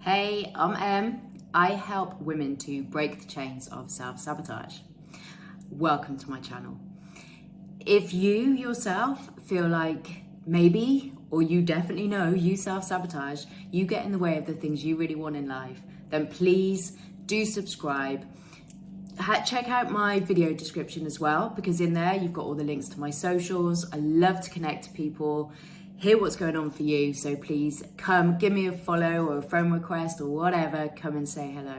Hey, I'm Em. I help women to break the chains of self-sabotage. Welcome to my channel. If you yourself feel like maybe, or you definitely know you self-sabotage, you get in the way of the things you really want in life, then please do subscribe. Check out my video description as well, because in there you've got all the links to my socials. I love to connect to people, hear what's going on for you. So please come, give me a follow or a friend request or whatever, come and say hello.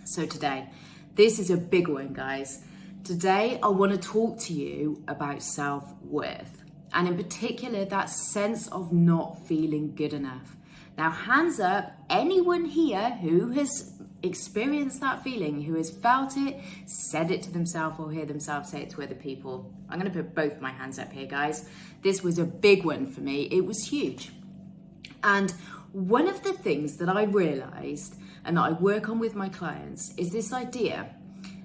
So today, this is a big one, guys. Today, I want to talk to you about self-worth, and in particular, that sense of not feeling good enough. Now, hands up, anyone here who has experienced that feeling, who has felt it, said it to themselves or hear themselves say it to other people. I'm going to put both my hands up here, guys. This was a big one for me. It was huge. And one of the things that I realized and that I work on with my clients is this idea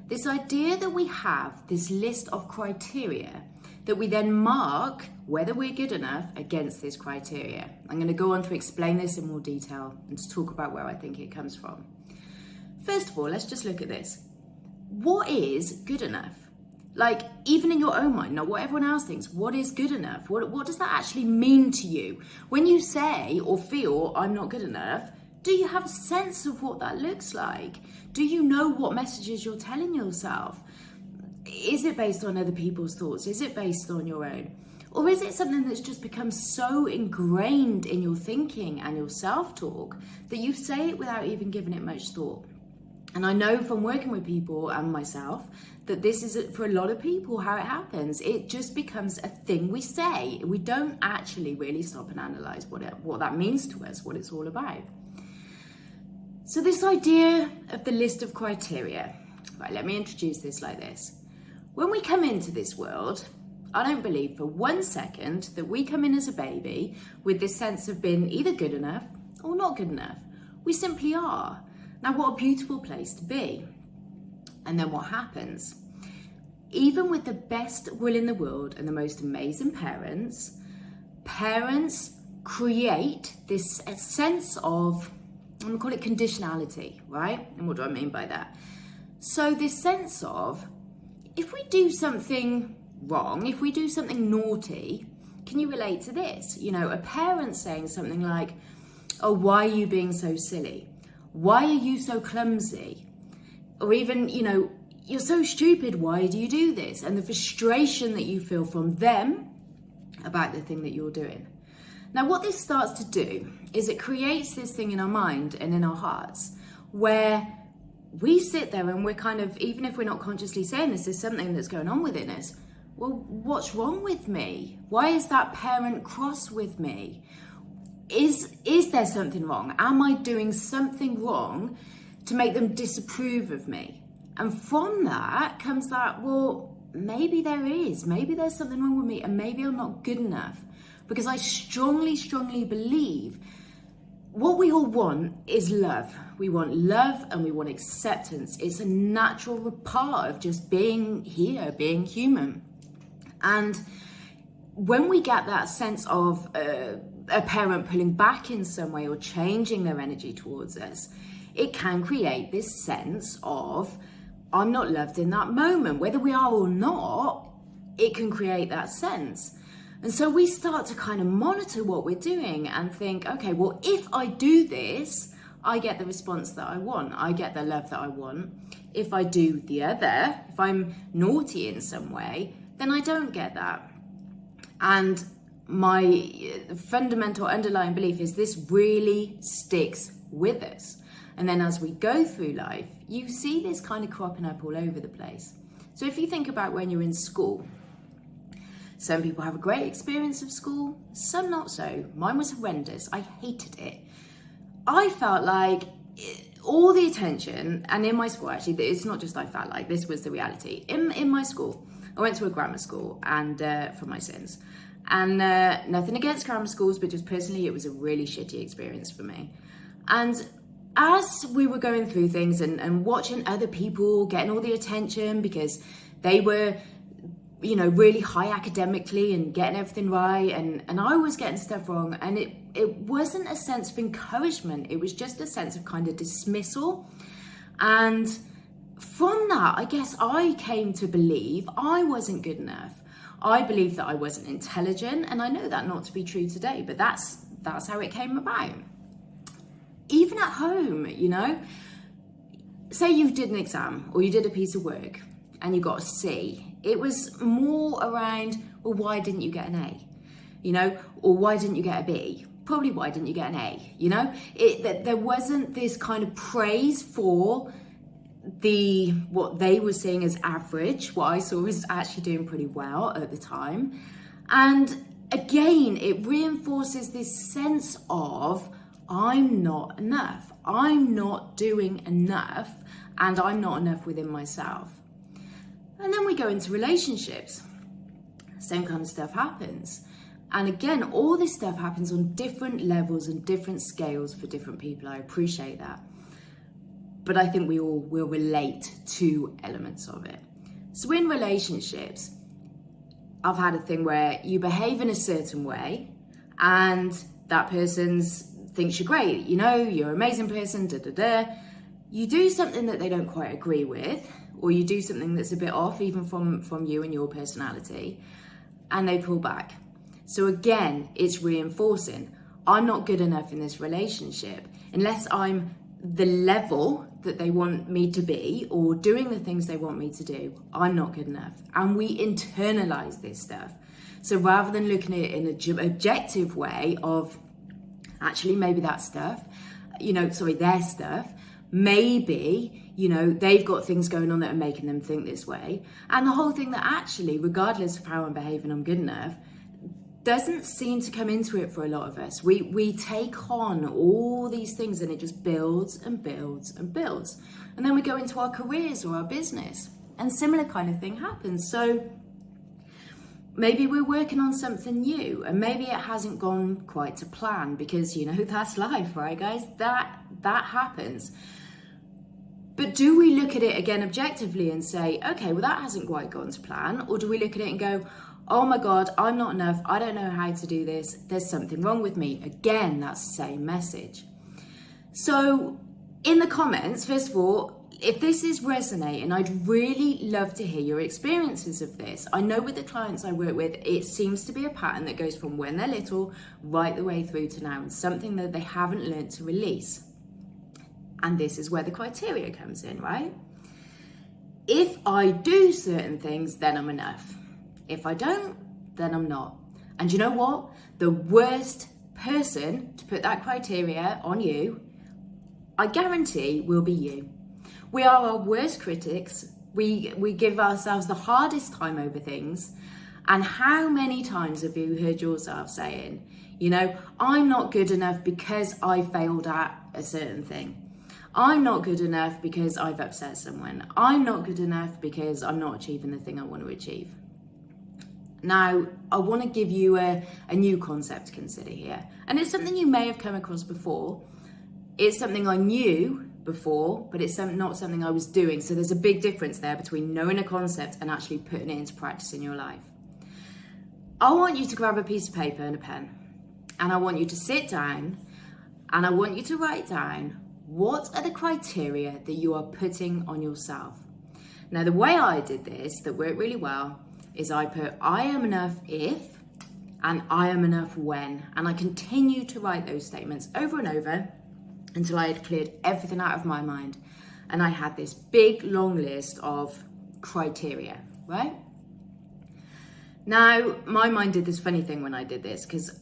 that we have this list of criteria that we then mark whether we're good enough against this criteria. I'm going to go on to explain this in more detail and to talk about where I think it comes from. First of all, let's just look at this. What is good enough? Like, even in your own mind, not what everyone else thinks, what is good enough? What does that actually mean to you? When you say or feel, I'm not good enough, do you have a sense of what that looks like? Do you know what messages you're telling yourself? Is it based on other people's thoughts? Is it based on your own? Or is it something that's just become so ingrained in your thinking and your self-talk that you say it without even giving it much thought? And I know from working with people and myself that this is, for a lot of people, how it happens. It just becomes a thing we say. We don't actually really stop and analyze what that means to us, what it's all about. So this idea of the list of criteria, right, let me introduce this like this. When we come into this world, I don't believe for 1 second that we come in as a baby with this sense of being either good enough or not good enough. We simply are. Now, what a beautiful place to be. And then what happens? Even with the best will in the world and the most amazing parents create this sense of, I'm gonna call it conditionality, right? And what do I mean by that? So this sense of, if we do something wrong, if we do something naughty, can you relate to this? You know, a parent saying something like, oh, why are you being so silly? Why are you so clumsy? Or even, you know, you're so stupid, why do you do this? And the frustration that you feel from them about the thing that you're doing. Now, what this starts to do is it creates this thing in our mind and in our hearts where we sit there and we're kind of, even if we're not consciously saying this, there's something that's going on within us. Well, what's wrong with me? Why is that parent cross with me? Is there something wrong? Am I doing something wrong to make them disapprove of me? And from that comes that, well, maybe there is. Maybe there's something wrong with me and maybe I'm not good enough. Because I strongly, strongly believe what we all want is love. We want love and we want acceptance. It's a natural part of just being here, being human. And when we get that sense of a parent pulling back in some way or changing their energy towards us, it can create this sense of, I'm not loved in that moment. Whether we are or not, it can create that sense. And so we start to kind of monitor what we're doing and think, okay, well, if I do this, I get the response that I want. I get the love that I want. If I do the other, if I'm naughty in some way, then I don't get that. And my fundamental underlying belief is this really sticks with us. And then as we go through life, you see this kind of cropping up all over the place. So if you think about when you're in school, some people have a great experience of school, some not so. Mine was horrendous. I hated it. I felt like all the attention, and in my school, actually, it's not just I felt like, this was the reality. In my school, I went to a grammar school and for my sins. And nothing against grammar schools, but just personally, it was a really shitty experience for me. And as we were going through things and watching other people getting all the attention because they were, you know, really high academically and getting everything right, and I was getting stuff wrong, and it it wasn't a sense of encouragement. It was just a sense of kind of dismissal. And from that, I guess I came to believe I wasn't good enough. I believed that I wasn't intelligent, and I know that not to be true today, but that's how it came about. Even at home, you know, say you did an exam or you did a piece of work and you got a C. It was more around, well, why didn't you get an A? You know, or why didn't you get a B? Probably why didn't you get an A? You know, there wasn't this kind of praise for what they were seeing as average. What I saw was actually doing pretty well at the time. And again, it reinforces this sense of I'm not enough. I'm not doing enough, and I'm not enough within myself. And then we go into relationships. Same kind of stuff happens. And again, all this stuff happens on different levels and different scales for different people. I appreciate that. But I think we all will relate to elements of it. So in relationships, I've had a thing where you behave in a certain way and that person thinks you're great, you know, you're an amazing person, You do something that they don't quite agree with, or you do something that's a bit off even from you and your personality, and they pull back. So again, it's reinforcing, I'm not good enough in this relationship unless I'm the level that they want me to be or doing the things they want me to do. I'm not good enough. And we internalize this stuff. So rather than looking at it in an objective way of actually maybe that stuff, their stuff, maybe, they've got things going on that are making them think this way. And the whole thing that actually, regardless of how I'm behaving, I'm good enough, doesn't seem to come into it for a lot of us. We take on all these things and it just builds and builds and builds. And then we go into our careers or our business and similar kind of thing happens. So maybe we're working on something new and maybe it hasn't gone quite to plan because, that's life, right, guys? That happens. But do we look at it again objectively and say, okay, well, that hasn't quite gone to plan? Or do we look at it and go, oh my God, I'm not enough. I don't know how to do this. There's something wrong with me. Again, that's the same message. So in the comments, first of all, if this is resonating, I'd really love to hear your experiences of this. I know with the clients I work with, it seems to be a pattern that goes from when they're little right the way through to now, and something that they haven't learned to release. And this is where the criteria comes in, right? If I do certain things, then I'm enough. If I don't, then I'm not. And you know what? The worst person to put that criteria on you, I guarantee, will be you. We are our worst critics. We give ourselves the hardest time over things. And how many times have you heard yourself saying, I'm not good enough because I failed at a certain thing. I'm not good enough because I've upset someone. I'm not good enough because I'm not achieving the thing I want to achieve. Now, I want to give you a new concept to consider here. And it's something you may have come across before. It's something I knew before, but it's not something I was doing. So there's a big difference there between knowing a concept and actually putting it into practice in your life. I want you to grab a piece of paper and a pen. And I want you to sit down and I want you to write down what are the criteria that you are putting on yourself. Now, the way I did this that worked really well is I put I am enough if and I am enough when. And I continued to write those statements over and over until I had cleared everything out of my mind. And I had this big long list of criteria, right? Now, my mind did this funny thing when I did this, because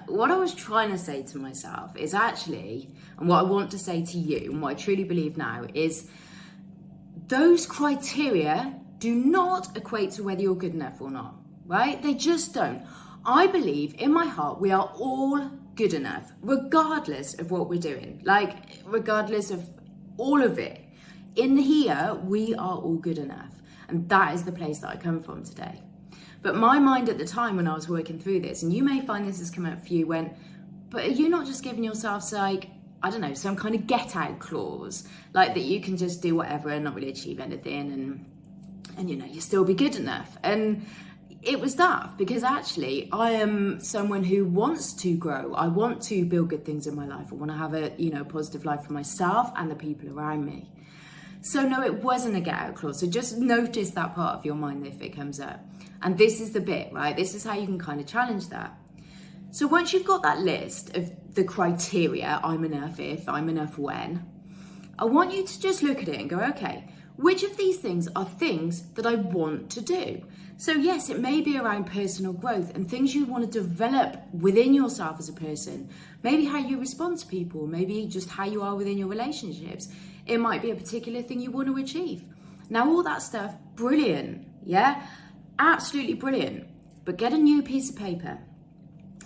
what I was trying to say to myself is actually, and what I want to say to you, and what I truly believe now, is those criteria do not equate to whether you're good enough or not, right? They just don't. I believe in my heart we are all good enough, regardless of what we're doing, regardless of all of it. In here, we are all good enough. And that is the place that I come from today. But my mind at the time when I was working through this, and you may find this has come up for you, went, but are you not just giving yourself some kind of get out clause, like that you can just do whatever and not really achieve anything and you still be good enough? And it was daft because actually I am someone who wants to grow. I want to build good things in my life. I want to have a, positive life for myself and the people around me. So no, it wasn't a get out clause. So just notice that part of your mind if it comes up. And this is the bit, right? This is how you can kind of challenge that. So once you've got that list of the criteria, I'm enough if, I'm enough when, I want you to just look at it and go, okay, which of these things are things that I want to do? So yes, it may be around personal growth and things you want to develop within yourself as a person. Maybe how you respond to people, maybe just how you are within your relationships. It might be a particular thing you want to achieve. Now, all that stuff, brilliant, yeah? Absolutely brilliant. But get a new piece of paper.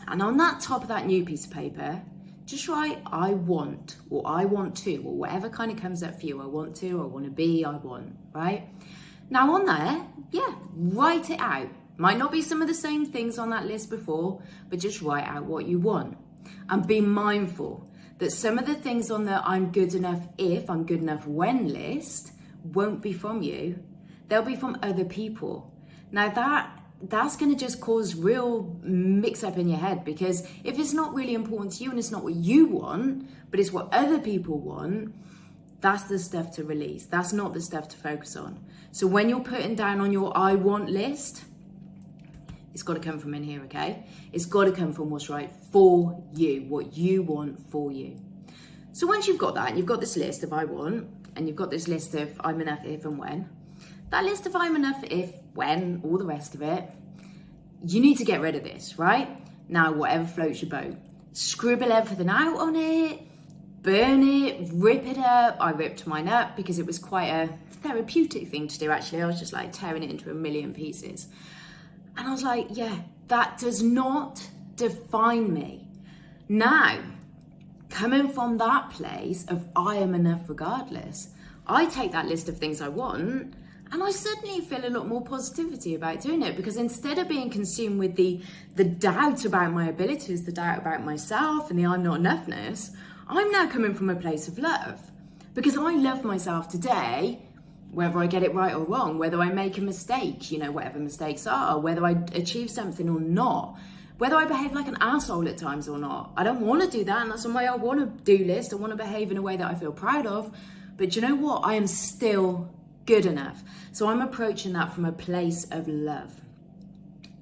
And on that top of that new piece of paper, just write, I want, or I want to, or whatever kind of comes up for you. I want to, I want to be, I want, right? Now on there, yeah, write it out. Might not be some of the same things on that list before, but just write out what you want. And be mindful that some of the things on the I'm good enough if, I'm good enough when list won't be from you. They'll be from other people. Now that's going to just cause real mix up in your head, because if it's not really important to you and it's not what you want, but it's what other people want, that's the stuff to release. That's not the stuff to focus on. So when you're putting down on your I want list, it's got to come from in here, okay? It's got to come from what's right for you, what you want for you. So once you've got that, and you've got this list of I want, and you've got this list of I'm enough if and when, that list of I'm enough if, when, all the rest of it, you need to get rid of this, right? Now, whatever floats your boat. Scribble everything out on it, burn it, rip it up. I ripped mine up because it was quite a therapeutic thing to do, actually. I was just like tearing it into a million pieces. And I was like, yeah, that does not define me. Now, coming from that place of I am enough regardless, I take that list of things I want, and I suddenly feel a lot more positivity about doing it, because instead of being consumed with the doubt about my abilities, the doubt about myself and the I'm not enoughness, I'm now coming from a place of love, because I love myself today, whether I get it right or wrong, whether I make a mistake, whatever mistakes are, whether I achieve something or not, whether I behave like an asshole at times or not. I don't want to do that, and that's on my I want to do list. I want to behave in a way that I feel proud of, but you know what? I am still good enough. So I'm approaching that from a place of love.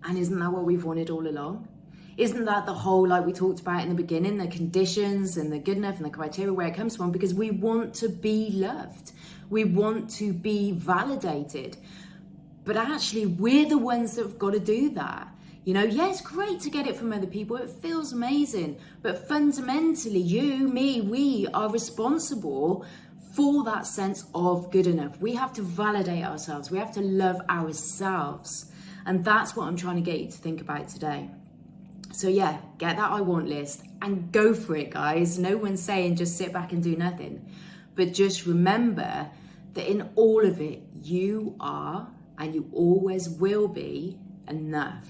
And isn't that what we've wanted all along? Isn't that the whole, like we talked about in the beginning, the conditions and the good enough and the criteria, where it comes from? Because we want to be loved. We want to be validated. But actually, we're the ones that have got to do that. Yeah, it's great to get it from other people. It feels amazing. But fundamentally, you, me, we are responsible for that sense of good enough. We have to validate ourselves. We have to love ourselves. And that's what I'm trying to get you to think about today. So yeah, get that I want list and go for it, guys. No one's saying just sit back and do nothing. But just remember that in all of it, you are and you always will be enough.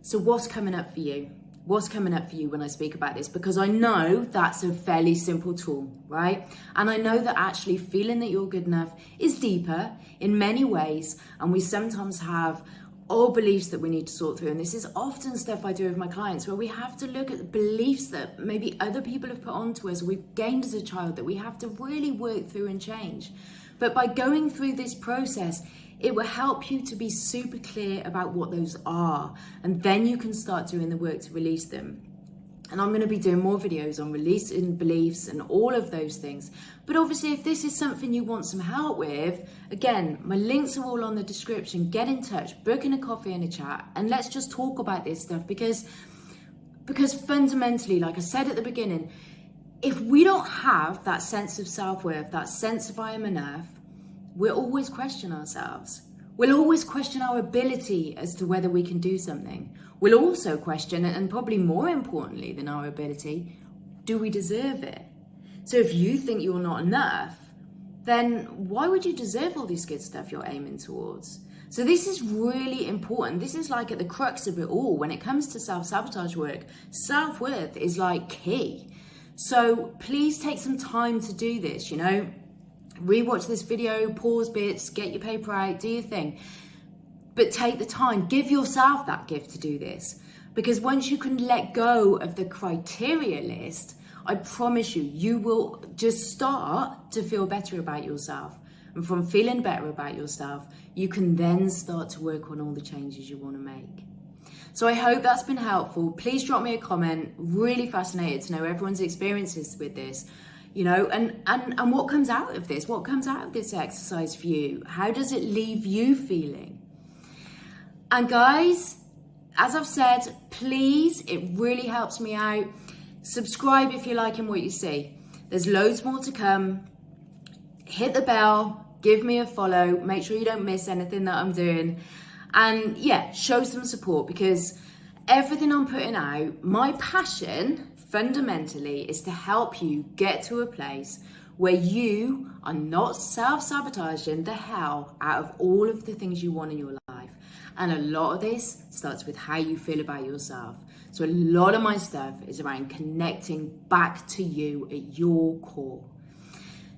So what's coming up for you? What's coming up for you when I speak about this? Because I know that's a fairly simple tool, right? And I know that actually feeling that you're good enough is deeper in many ways. And we sometimes have old beliefs that we need to sort through. And this is often stuff I do with my clients, where we have to look at the beliefs that maybe other people have put onto us, we've gained as a child, that we have to really work through and change. But by going through this process, it will help you to be super clear about what those are. And then you can start doing the work to release them. And I'm going to be doing more videos on releasing beliefs and all of those things. But obviously, if this is something you want some help with, again, my links are all on the description. Get in touch, book in a coffee and a chat, and let's just talk about this stuff. Because fundamentally, like I said at the beginning, if we don't have that sense of self-worth, that sense of I am enough, we'll always question ourselves. We'll always question our ability as to whether we can do something. We'll also question, and probably more importantly than our ability, do we deserve it? So if you think you're not enough, then why would you deserve all this good stuff you're aiming towards? So this is really important. This is like at the crux of it all. When it comes to self-sabotage work, self-worth is like key. So please take some time to do this, rewatch this video, pause bits, get your paper out, do your thing. But take the time, give yourself that gift to do this. Because once you can let go of the criteria list, I promise you, you will just start to feel better about yourself. And from feeling better about yourself, you can then start to work on all the changes you want to make. So I hope that's been helpful. Please drop me a comment. Really fascinated to know everyone's experiences with this, you know, and what comes out of this? What comes out of this exercise for you? How does it leave you feeling? And guys, as I've said, please, it really helps me out. Subscribe if you're liking what you see. There's loads more to come. Hit the bell, give me a follow, make sure you don't miss anything that I'm doing. And yeah, show some support, because everything I'm putting out, my passion fundamentally is to help you get to a place where you are not self-sabotaging the hell out of all of the things you want in your life. And a lot of this starts with how you feel about yourself. So a lot of my stuff is around connecting back to you at your core.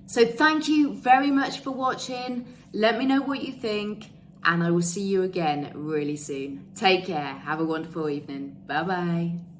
So thank you very much for watching. Let me know what you think, and I will see you again really soon. Take care. Have a wonderful evening. Bye-bye.